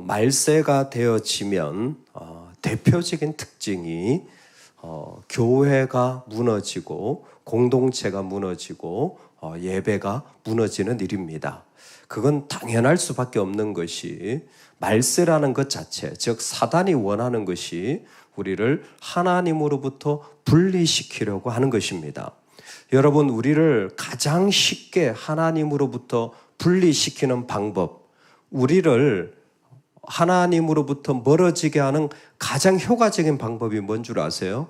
말세가 되어지면 대표적인 특징이 교회가 무너지고 공동체가 무너지고 예배가 무너지는 일입니다. 그건 당연할 수밖에 없는 것이 말세라는 것 자체, 즉 사단이 원하는 것이 우리를 하나님으로부터 분리시키려고 하는 것입니다. 여러분, 우리를 가장 쉽게 하나님으로부터 분리시키는 방법, 우리를 하나님으로부터 멀어지게 하는 가장 효과적인 방법이 뭔 줄 아세요?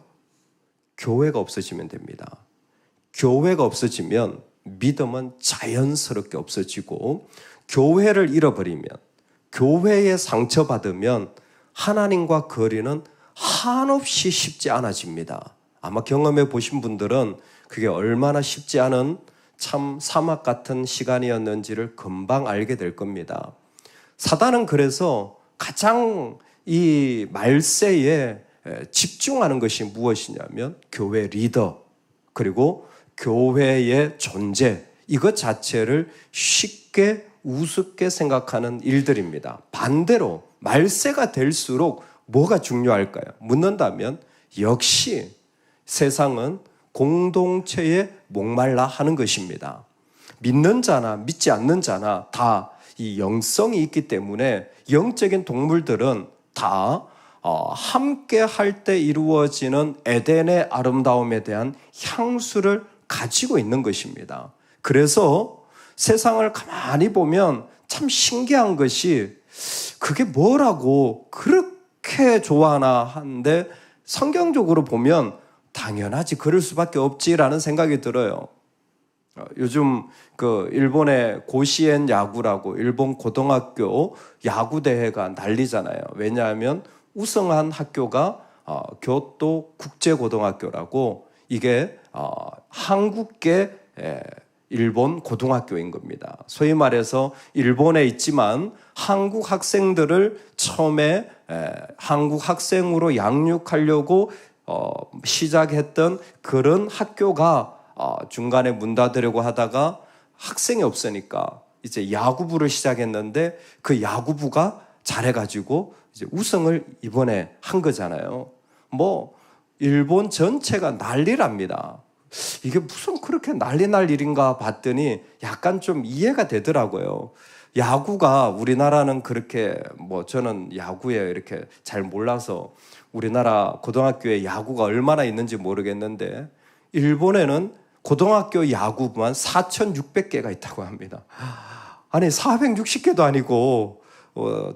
교회가 없어지면 됩니다. 교회가 없어지면 믿음은 자연스럽게 없어지고, 교회를 잃어버리면, 교회에 상처받으면 하나님과 거리는 한없이 쉽지 않아집니다. 아마 경험해 보신 분들은 그게 얼마나 쉽지 않은 참 사막 같은 시간이었는지를 금방 알게 될 겁니다. 사단은 그래서 가장 이 말세에 집중하는 것이 무엇이냐면 교회 리더, 그리고 교회의 존재, 이것 자체를 쉽게 우습게 생각하는 일들입니다. 반대로 말세가 될수록 뭐가 중요할까요? 묻는다면 역시 세상은 공동체에 목말라 하는 것입니다. 믿는 자나 믿지 않는 자나 다 이 영성이 있기 때문에 영적인 동물들은 다 함께 할 때 이루어지는 에덴의 아름다움에 대한 향수를 가지고 있는 것입니다. 그래서 세상을 가만히 보면 참 신기한 것이 그게 뭐라고 그렇게 좋아하나 하는데 성경적으로 보면 당연하지, 그럴 수밖에 없지라는 생각이 들어요. 요즘 그 일본의 고시엔 야구라고 일본 고등학교 야구 대회가 난리잖아요. 왜냐하면 우승한 학교가 교토 국제고등학교라고, 이게 한국계 일본 고등학교인 겁니다. 소위 말해서 일본에 있지만 한국 학생들을 처음에 한국 학생으로 양육하려고 시작했던 그런 학교가 중간에 문 닫으려고 하다가 학생이 없으니까 이제 야구부를 시작했는데, 그 야구부가 잘해가지고 이제 우승을 이번에 한 거잖아요. 뭐 일본 전체가 난리랍니다. 이게 무슨 그렇게 난리 날 일인가 봤더니 약간 좀 이해가 되더라고요. 야구가, 우리나라는 그렇게 저는 야구에 이렇게 잘 몰라서 우리나라 고등학교에 야구가 얼마나 있는지 모르겠는데, 일본에는 고등학교 야구부만 4,600개가 있다고 합니다. 아니 460개도 아니고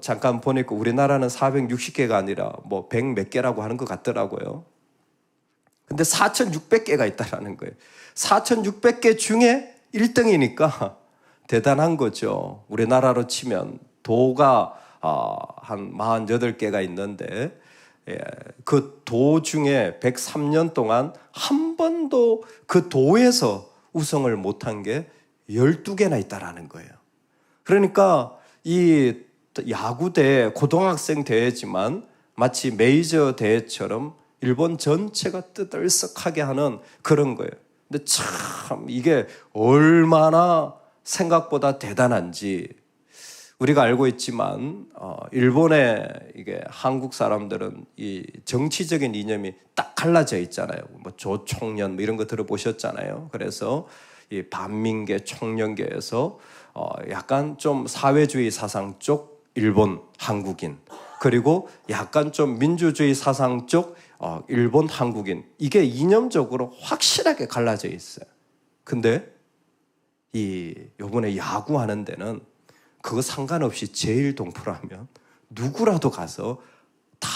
잠깐 보니까 우리나라는 460개가 아니라 100 몇 개라고 하는 것 같더라고요. 근데 4,600개가 있다라는 거예요. 4,600개 중에 1등이니까 대단한 거죠. 우리나라로 치면 도가 한 48개가 있는데, 그 도 중에 103년 동안 한 번도 그 도에서 우승을 못한 게 12개나 있다라는 거예요. 그러니까 이 야구대, 고등학생 대회지만 마치 메이저 대회처럼 일본 전체가 뜨들썩하게 하는 그런 거예요. 근데 참 이게 얼마나 생각보다 대단한지 우리가 알고 있지만, 일본의 이게 한국 사람들은 이 정치적인 이념이 딱 갈라져 있잖아요. 조총련 이런 거 들어보셨잖아요. 그래서 이 반민계 총련계에서 약간 좀 사회주의 사상 쪽 일본 한국인, 그리고 약간 좀 민주주의 사상 쪽 일본 한국인, 이게 이념적으로 확실하게 갈라져 있어요. 근데 요번에 야구하는 데는 그거 상관없이 제일 동포라면 누구라도 가서 다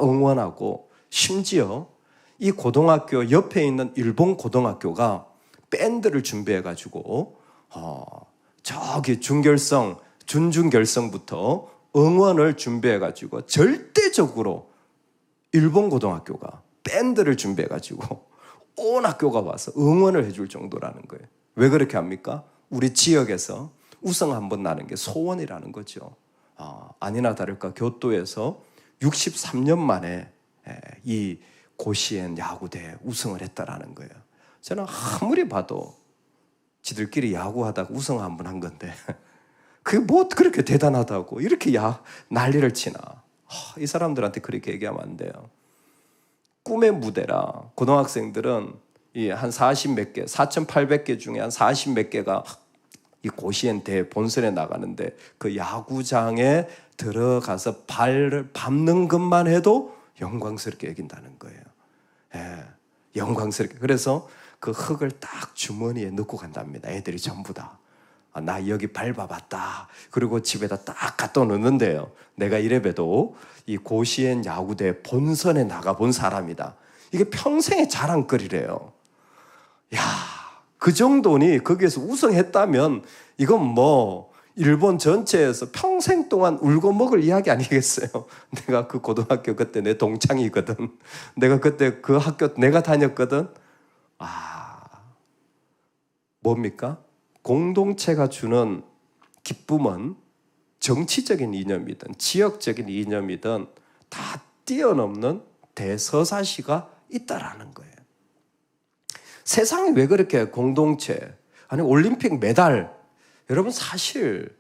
응원하고, 심지어 이 고등학교 옆에 있는 일본 고등학교가 밴드를 준비해가지고 저기 준결성, 준중결성부터 응원을 준비해가지고 절대적으로 일본 고등학교가 밴드를 준비해가지고 온 학교가 와서 응원을 해줄 정도라는 거예요. 왜 그렇게 합니까? 우리 지역에서 우승 한번 나는 게 소원이라는 거죠. 아니나 다를까 교토에서 63년 만에 이 고시엔 야구대회 우승을 했다라는 거예요. 저는 아무리 봐도 지들끼리 야구하다가 우승 한번 한 건데 그게 뭐 그렇게 대단하다고 이렇게 난리를 치나. 이 사람들한테 그렇게 얘기하면 안 돼요. 꿈의 무대라. 고등학생들은 이 한 40몇 개, 4,800개 중에 한 40몇 개가 이 고시엔 대 본선에 나가는데 그 야구장에 들어가서 발을 밟는 것만 해도 영광스럽게 여긴다는 거예요. 예, 영광스럽게. 그래서 그 흙을 딱 주머니에 넣고 간답니다. 애들이 전부 다. 나 여기 밟아봤다. 그리고 집에다 딱 갖다 놓는데요. 내가 이래봬도 이 고시엔 야구대 본선에 나가본 사람이다. 이게 평생의 자랑거리래요. 야, 그 정도니 거기에서 우승했다면 이건 뭐 일본 전체에서 평생 동안 울고 먹을 이야기 아니겠어요? 내가 그 고등학교 그때 내 동창이거든. 내가 그때 그 학교 내가 다녔거든. 뭡니까? 공동체가 주는 기쁨은 정치적인 이념이든 지역적인 이념이든 다 뛰어넘는 대서사시가 있다라는 거예요. 세상이 왜 그렇게 공동체, 아니 올림픽 메달, 여러분 사실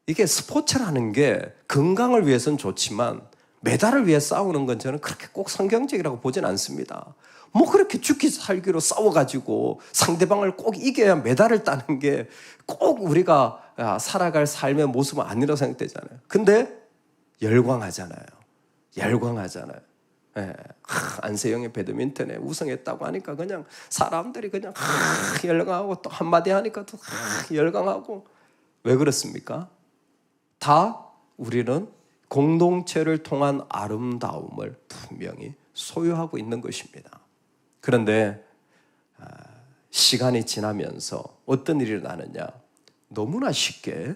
이게 스포츠라는 게 건강을 위해서는 좋지만 메달을 위해 싸우는 건 저는 그렇게 꼭 성경적이라고 보진 않습니다. 뭐 그렇게 죽기 살기로 싸워가지고 상대방을 꼭 이겨야 메달을 따는 게 꼭 우리가 살아갈 삶의 모습은 아니라고 생각되잖아요. 근데 열광하잖아요. 열광하잖아요. 예. 안세영이 배드민턴에 우승했다고 하니까 그냥 사람들이 그냥 열광하고 또 한마디 하니까 또 열광하고. 왜 그렇습니까? 다 우리는 공동체를 통한 아름다움을 분명히 소유하고 있는 것입니다. 그런데 시간이 지나면서 어떤 일이 일어나느냐? 너무나 쉽게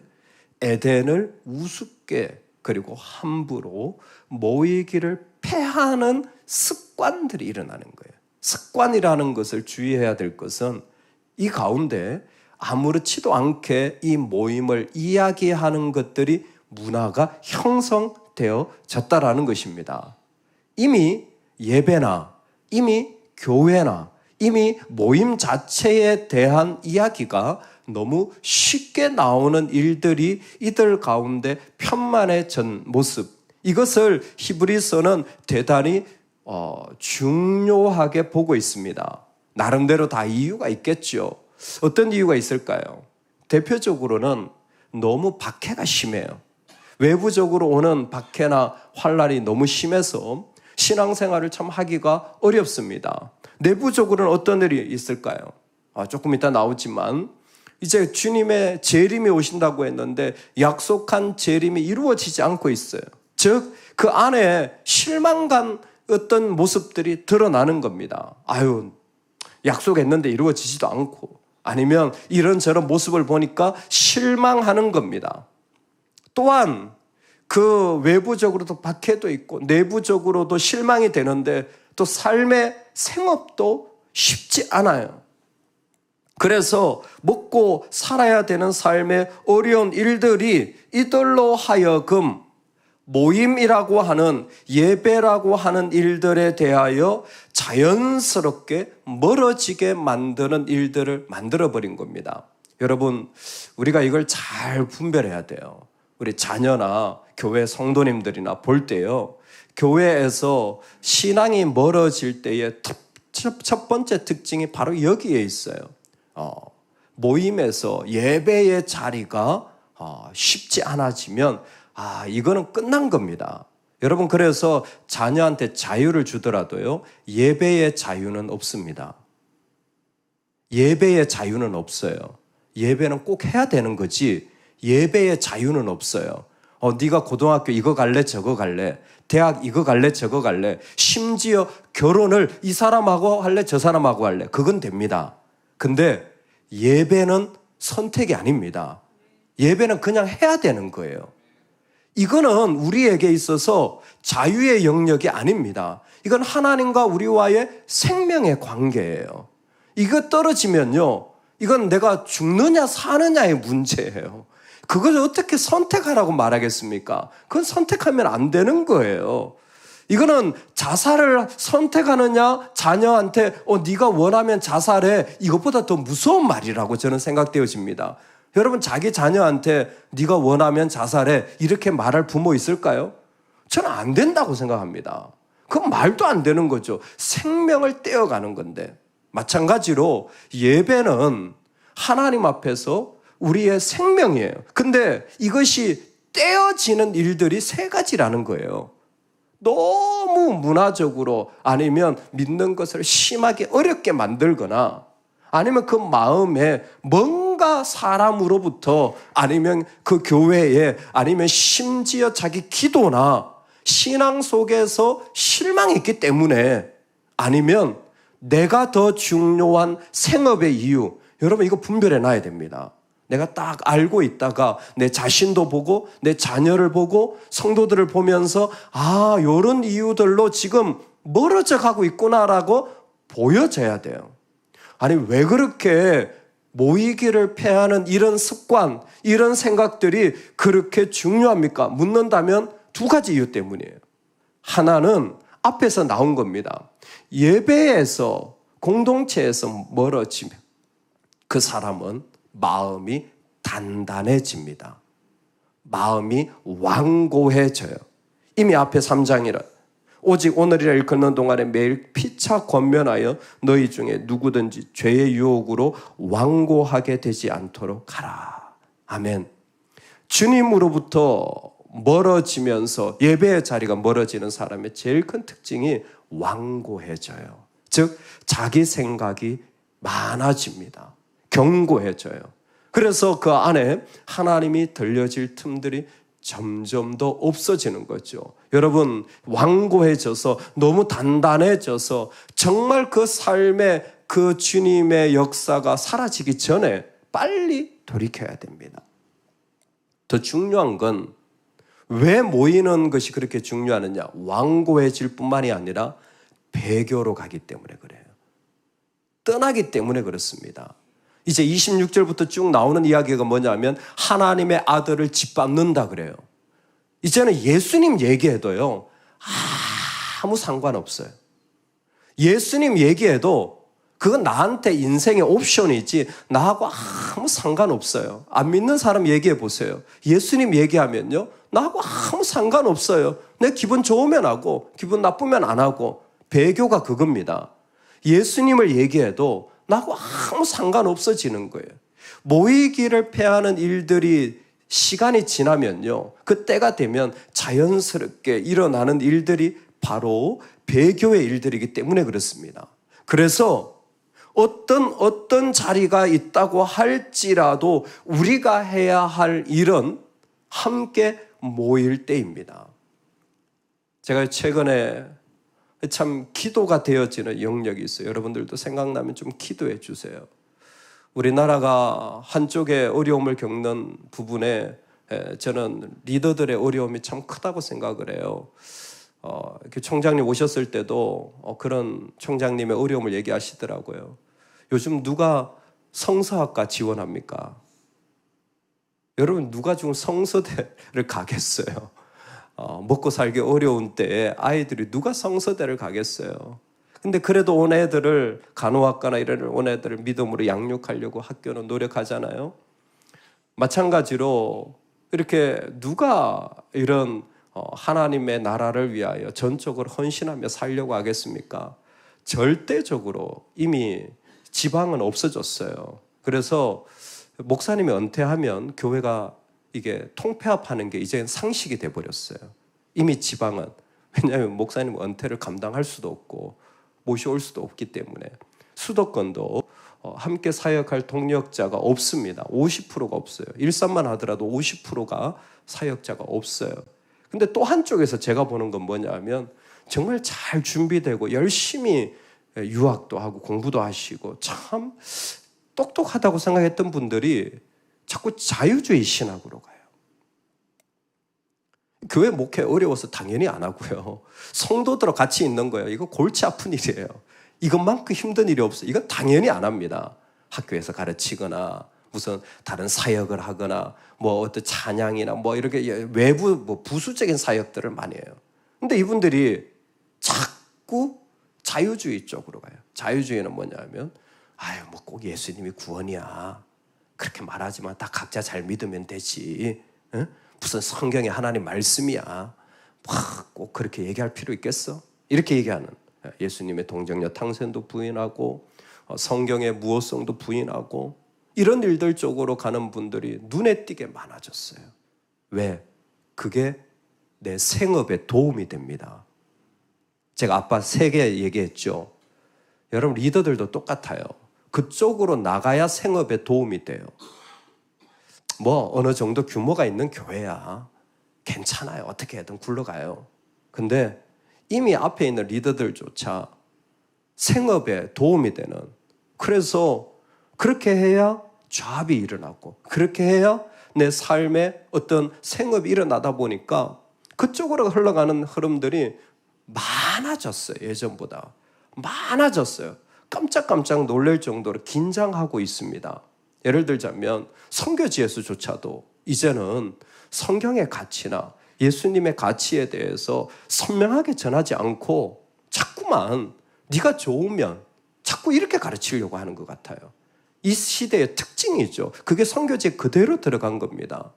에덴을 우습게 그리고 함부로 모이기를 패하는 습관들이 일어나는 거예요. 습관이라는 것을 주의해야 될 것은 이 가운데 아무렇지도 않게 이 모임을 이야기하는 것들이 문화가 형성되어졌다라는 것입니다. 이미 예배나 이미 교회나 이미 모임 자체에 대한 이야기가 너무 쉽게 나오는 일들이 이들 가운데 편만해진 모습, 이것을 히브리서는 대단히 중요하게 보고 있습니다. 나름대로 다 이유가 있겠죠. 어떤 이유가 있을까요? 대표적으로는 너무 박해가 심해요. 외부적으로 오는 박해나 환란이 너무 심해서 신앙생활을 참 하기가 어렵습니다. 내부적으로는 어떤 일이 있을까요? 조금 이따 나오지만 이제 주님의 재림이 오신다고 했는데 약속한 재림이 이루어지지 않고 있어요. 즉 그 안에 실망간 어떤 모습들이 드러나는 겁니다. 약속했는데 이루어지지도 않고, 아니면 이런저런 모습을 보니까 실망하는 겁니다. 또한 그 외부적으로도 박해도 있고 내부적으로도 실망이 되는데 또 삶의 생업도 쉽지 않아요. 그래서 먹고 살아야 되는 삶의 어려운 일들이 이들로 하여금 모임이라고 하는, 예배라고 하는 일들에 대하여 자연스럽게 멀어지게 만드는 일들을 만들어버린 겁니다. 여러분, 우리가 이걸 잘 분별해야 돼요. 우리 자녀나 교회 성도님들이나 볼 때요, 교회에서 신앙이 멀어질 때의 첫 번째 특징이 바로 여기에 있어요. 모임에서 예배의 자리가 쉽지 않아지면 이거는 끝난 겁니다. 여러분, 그래서 자녀한테 자유를 주더라도요, 예배의 자유는 없습니다. 예배의 자유는 없어요. 예배는 꼭 해야 되는 거지 예배의 자유는 없어요. 네가 고등학교 이거 갈래 저거 갈래, 대학 이거 갈래 저거 갈래, 심지어 결혼을 이 사람하고 할래 저 사람하고 할래, 그건 됩니다. 근데 예배는 선택이 아닙니다. 예배는 그냥 해야 되는 거예요. 이거는 우리에게 있어서 자유의 영역이 아닙니다. 이건 하나님과 우리와의 생명의 관계예요. 이거 떨어지면요, 이건 내가 죽느냐 사느냐의 문제예요. 그걸 어떻게 선택하라고 말하겠습니까? 그건 선택하면 안 되는 거예요. 이거는 자살을 선택하느냐, 자녀한테 네가 원하면 자살해, 이것보다 더 무서운 말이라고 저는 생각되어집니다. 여러분 자기 자녀한테 네가 원하면 자살해 이렇게 말할 부모 있을까요? 저는 안 된다고 생각합니다. 그건 말도 안 되는 거죠. 생명을 떼어가는 건데. 마찬가지로 예배는 하나님 앞에서 우리의 생명이에요. 근데 이것이 떼어지는 일들이 세 가지라는 거예요. 너무 문화적으로 아니면 믿는 것을 심하게 어렵게 만들거나 아니면 그 마음에 뭔가 사람으로부터 아니면 그 교회에 아니면 심지어 자기 기도나 신앙 속에서 실망했기 때문에 아니면 내가 더 중요한 생업의 이유, 여러분 이거 분별해 놔야 됩니다. 내가 딱 알고 있다가 내 자신도 보고 내 자녀를 보고 성도들을 보면서 이런 이유들로 지금 멀어져 가고 있구나라고 보여져야 돼요. 아니 왜 그렇게 모이기를 패하는 이런 습관, 이런 생각들이 그렇게 중요합니까? 묻는다면 두 가지 이유 때문이에요. 하나는 앞에서 나온 겁니다. 예배에서 공동체에서 멀어지면 그 사람은 마음이 단단해집니다. 마음이 완고해져요. 이미 앞에 3장이라 오직 오늘이라 일컫는 동안에 매일 피차 권면하여 너희 중에 누구든지 죄의 유혹으로 완고하게 되지 않도록 하라. 아멘. 주님으로부터 멀어지면서 예배의 자리가 멀어지는 사람의 제일 큰 특징이 완고해져요. 즉 자기 생각이 많아집니다. 견고해져요. 그래서 그 안에 하나님이 들려질 틈들이 점점 더 없어지는 거죠. 여러분 완고해져서 너무 단단해져서 정말 그 삶에 그 주님의 역사가 사라지기 전에 빨리 돌이켜야 됩니다. 더 중요한 건 왜 모이는 것이 그렇게 중요하느냐? 완고해질 뿐만이 아니라 배교로 가기 때문에 그래요. 떠나기 때문에 그렇습니다. 이제 26절부터 쭉 나오는 이야기가 뭐냐면 하나님의 아들을 짓밟는다 그래요. 이제는 예수님 얘기해도요. 아무 상관없어요. 예수님 얘기해도 그건 나한테 인생의 옵션이지 나하고 아무 상관없어요. 안 믿는 사람 얘기해 보세요. 예수님 얘기하면요. 나하고 아무 상관없어요. 내 기분 좋으면 하고 기분 나쁘면 안 하고 배교가 그겁니다. 예수님을 얘기해도 나하고 아무 상관없어지는 거예요. 모이기를 패하는 일들이 시간이 지나면요. 그 때가 되면 자연스럽게 일어나는 일들이 바로 배교의 일들이기 때문에 그렇습니다. 그래서 어떤 자리가 있다고 할지라도 우리가 해야 할 일은 함께 모일 때입니다. 제가 최근에 참 기도가 되어지는 영역이 있어요. 여러분들도 생각나면 좀 기도해 주세요. 우리나라가 한쪽에 어려움을 겪는 부분에 저는 리더들의 어려움이 참 크다고 생각을 해요. 총장님 오셨을 때도 그런 총장님의 어려움을 얘기하시더라고요. 요즘 누가 성서학과 지원합니까? 여러분 누가 지금 성서대를 가겠어요? 먹고 살기 어려운 때에 아이들이 누가 성서대를 가겠어요? 근데 그래도 온 애들을 간호학과나 이런 온 애들을 믿음으로 양육하려고 학교는 노력하잖아요. 마찬가지로 이렇게 누가 이런 하나님의 나라를 위하여 전적으로 헌신하며 살려고 하겠습니까? 절대적으로 이미 지방은 없어졌어요. 그래서 목사님이 은퇴하면 교회가 이게 통폐합하는 게 이제 상식이 돼버렸어요. 이미 지방은. 왜냐하면 목사님 은퇴를 감당할 수도 없고 모셔올 수도 없기 때문에. 수도권도 함께 사역할 동력자가 없습니다. 50%가 없어요. 일산만 하더라도 50%가 사역자가 없어요. 근데 또 한쪽에서 제가 보는 건 뭐냐 하면 정말 잘 준비되고 열심히 유학도 하고 공부도 하시고 참 똑똑하다고 생각했던 분들이 자꾸 자유주의 신학으로 가요. 교회 목회 어려워서 당연히 안 하고요. 성도들하고 같이 있는 거예요. 이거 골치 아픈 일이에요. 이것만큼 힘든 일이 없어요. 이건 당연히 안 합니다. 학교에서 가르치거나 무슨 다른 사역을 하거나 뭐 어떤 찬양이나 뭐 이렇게 외부 뭐 부수적인 사역들을 많이 해요. 근데 이분들이 자꾸 자유주의 쪽으로 가요. 자유주의는 뭐냐면 뭐 꼭 예수님이 구원이야. 그렇게 말하지만 다 각자 잘 믿으면 되지. 응? 무슨 성경에 하나님 말씀이야. 꼭 그렇게 얘기할 필요 있겠어? 이렇게 얘기하는 예수님의 동정녀 탕생도 부인하고 성경의 무호성도 부인하고 이런 일들 쪽으로 가는 분들이 눈에 띄게 많아졌어요. 왜? 그게 내 생업에 도움이 됩니다. 제가 아빠 3개 얘기했죠. 여러분 리더들도 똑같아요. 그쪽으로 나가야 생업에 도움이 돼요. 뭐 어느 정도 규모가 있는 교회야. 괜찮아요. 어떻게든 굴러가요. 근데 이미 앞에 있는 리더들조차 생업에 도움이 되는, 그래서 그렇게 해야 잡이 일어나고 그렇게 해야 내 삶에 어떤 생업이 일어나다 보니까 그쪽으로 흘러가는 흐름들이 많아졌어요. 예전보다 많아졌어요. 깜짝깜짝 놀랄 정도로 긴장하고 있습니다. 예를 들자면 선교지에서조차도 이제는 성경의 가치나 예수님의 가치에 대해서 선명하게 전하지 않고 자꾸만 네가 좋으면 자꾸 이렇게 가르치려고 하는 것 같아요. 이 시대의 특징이죠. 그게 선교지에 그대로 들어간 겁니다.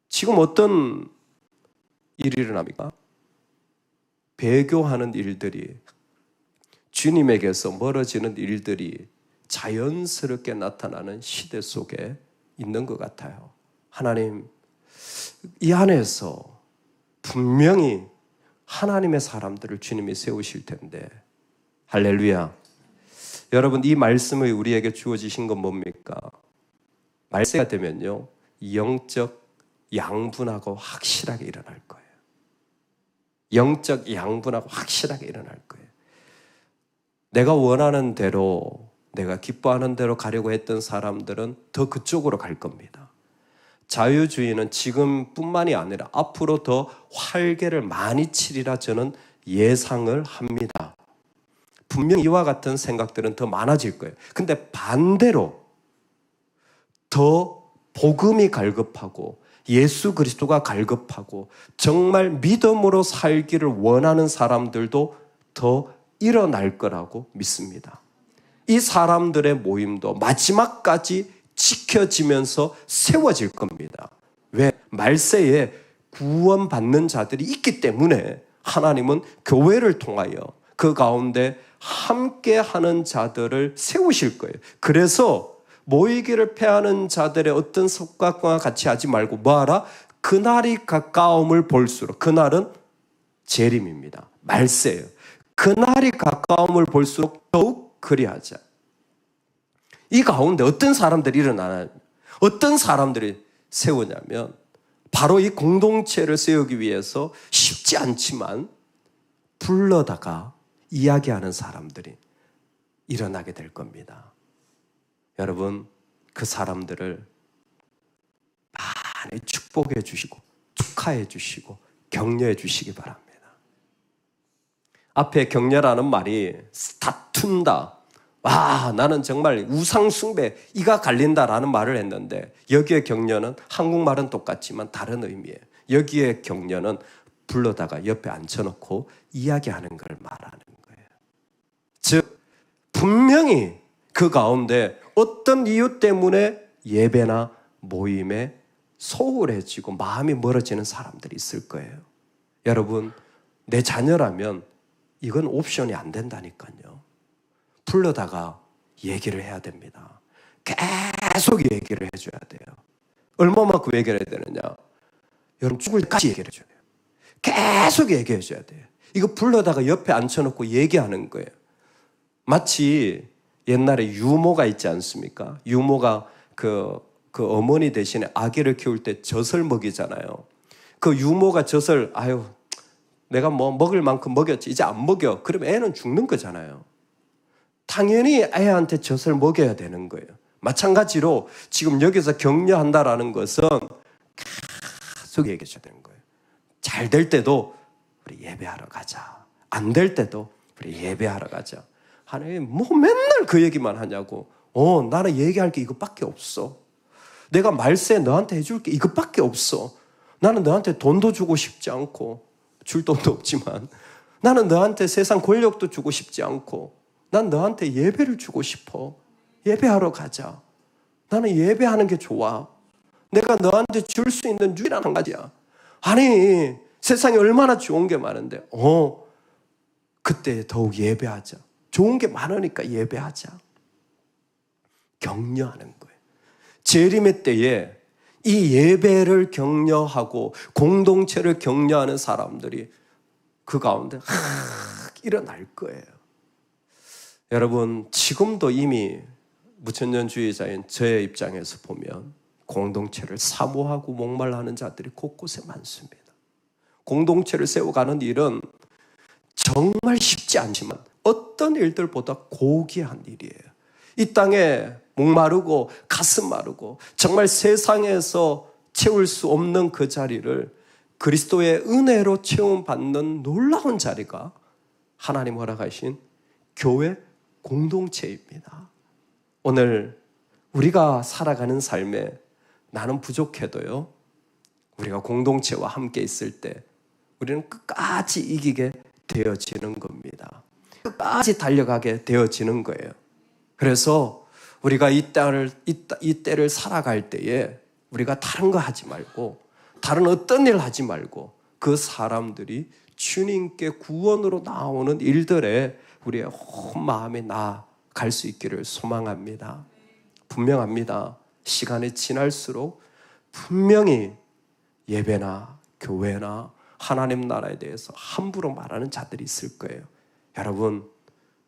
지금 어떤 일이 일어납니까? 배교하는 일들이, 주님에게서 멀어지는 일들이 자연스럽게 나타나는 시대 속에 있는 것 같아요. 하나님, 이 안에서 분명히 하나님의 사람들을 주님이 세우실 텐데, 할렐루야. 여러분, 이 말씀이 우리에게 주어지신 건 뭡니까? 말세가 되면요, 영적 양분하고 확실하게 일어날 거예요. 영적 양분하고 확실하게 일어날 거예요. 내가 원하는 대로, 내가 기뻐하는 대로 가려고 했던 사람들은 더 그쪽으로 갈 겁니다. 자유주의는 지금뿐만이 아니라 앞으로 더 활개를 많이 치리라 저는 예상을 합니다. 분명 이와 같은 생각들은 더 많아질 거예요. 근데 반대로 더 복음이 갈급하고 예수 그리스도가 갈급하고 정말 믿음으로 살기를 원하는 사람들도 더 일어날 거라고 믿습니다. 이 사람들의 모임도 마지막까지 지켜지면서 세워질 겁니다. 왜? 말세에 구원받는 자들이 있기 때문에 하나님은 교회를 통하여 그 가운데 함께하는 자들을 세우실 거예요. 그래서 모이기를 패하는 자들의 어떤 성격과 같이 하지 말고 뭐하라? 그날이 가까움을 볼수록, 그날은 재림입니다. 말세예요. 그날이 가까움을 볼수록 더욱 그리하자. 이 가운데 어떤 사람들이 일어나냐, 어떤 사람들이 세우냐면 바로 이 공동체를 세우기 위해서 쉽지 않지만 불러다가 이야기하는 사람들이 일어나게 될 겁니다. 여러분, 그 사람들을 많이 축복해 주시고 축하해 주시고 격려해 주시기 바랍니다. 앞에 격려라는 말이 다툰다, 와, 나는 정말 우상숭배, 이가 갈린다라는 말을 했는데 여기에 격려는 한국말은 똑같지만 다른 의미예요. 여기에 격려는 불러다가 옆에 앉혀놓고 이야기하는 걸 말하는 거예요. 즉 분명히 그 가운데 어떤 이유 때문에 예배나 모임에 소홀해지고 마음이 멀어지는 사람들이 있을 거예요. 여러분, 내 자녀라면 이건 옵션이 안 된다니까요. 불러다가 얘기를 해야 됩니다. 계속 얘기를 해줘야 돼요. 얼마만큼 얘기를 해야 되느냐? 여러분, 죽을 때까지 얘기를 해줘야 돼요. 계속 얘기해줘야 돼요. 이거 불러다가 옆에 앉혀놓고 얘기하는 거예요. 마치 옛날에 유모가 있지 않습니까? 유모가 그 어머니 대신에 아기를 키울 때 젖을 먹이잖아요. 그 유모가 젖을, 아유, 내가 뭐 먹을 만큼 먹였지, 이제 안 먹여. 그러면 애는 죽는 거잖아요. 당연히 애한테 젖을 먹여야 되는 거예요. 마찬가지로 지금 여기서 격려한다라는 것은 계속 얘기해줘야 되는 거예요. 잘 될 때도 우리 예배하러 가자. 안 될 때도 우리 예배하러 가자. 하나님, 뭐 맨날 그 얘기만 하냐고. 나는 얘기할 게 이것밖에 없어. 내가 말세 너한테 해줄 게 이것밖에 없어. 나는 너한테 돈도 주고 싶지 않고, 줄 돈도 없지만, 나는 너한테 세상 권력도 주고 싶지 않고, 난 너한테 예배를 주고 싶어. 예배하러 가자. 나는 예배하는 게 좋아. 내가 너한테 줄 수 있는 유일한 한 가지야. 아니, 세상에 얼마나 좋은 게 많은데, 그때 더욱 예배하자. 좋은 게 많으니까 예배하자. 격려하는 거예요. 재림의 때에 이 예배를 격려하고 공동체를 격려하는 사람들이 그 가운데 일어날 거예요. 여러분, 지금도 이미 무천년주의자인 저의 입장에서 보면 공동체를 사모하고 목말라하는 자들이 곳곳에 많습니다. 공동체를 세워가는 일은 정말 쉽지 않지만 어떤 일들보다 고귀한 일이에요. 이 땅에 목마르고 가슴 마르고 정말 세상에서 채울 수 없는 그 자리를 그리스도의 은혜로 채움받는 놀라운 자리가 하나님 허락하신 교회 공동체입니다. 오늘 우리가 살아가는 삶에 나는 부족해도요, 우리가 공동체와 함께 있을 때 우리는 끝까지 이기게 되어지는 겁니다. 끝까지 달려가게 되어지는 거예요. 그래서 우리가 이 때를 살아갈 때에 우리가 다른 거 하지 말고, 다른 어떤 일 하지 말고, 그 사람들이 주님께 구원으로 나오는 일들에 우리의 온 마음에 나아갈 수 있기를 소망합니다. 분명합니다. 시간이 지날수록 분명히 예배나 교회나 하나님 나라에 대해서 함부로 말하는 자들이 있을 거예요. 여러분,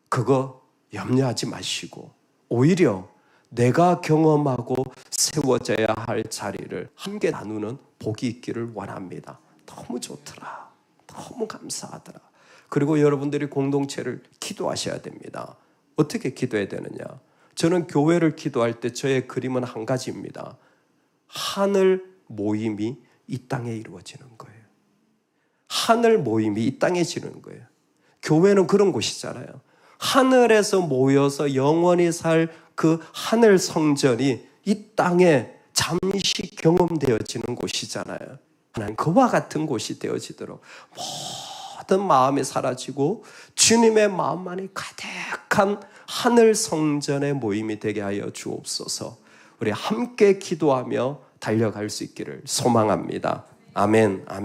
그거 염려하지 마시고 오히려 내가 경험하고 세워져야 할 자리를 함께 나누는 복이 있기를 원합니다. 너무 좋더라. 너무 감사하더라. 그리고 여러분들이 공동체를 기도하셔야 됩니다. 어떻게 기도해야 되느냐? 저는 교회를 기도할 때 저의 그림은 한 가지입니다. 하늘 모임이 이 땅에 이루어지는 거예요. 하늘 모임이 이 땅에 지는 거예요. 교회는 그런 곳이잖아요. 하늘에서 모여서 영원히 살 그 하늘 성전이 이 땅에 잠시 경험되어지는 곳이잖아요. 하나님 그와 같은 곳이 되어지도록 모든 마음이 사라지고 주님의 마음만이 가득한 하늘 성전의 모임이 되게 하여 주옵소서. 우리 함께 기도하며 달려갈 수 있기를 소망합니다. 아멘. 아멘.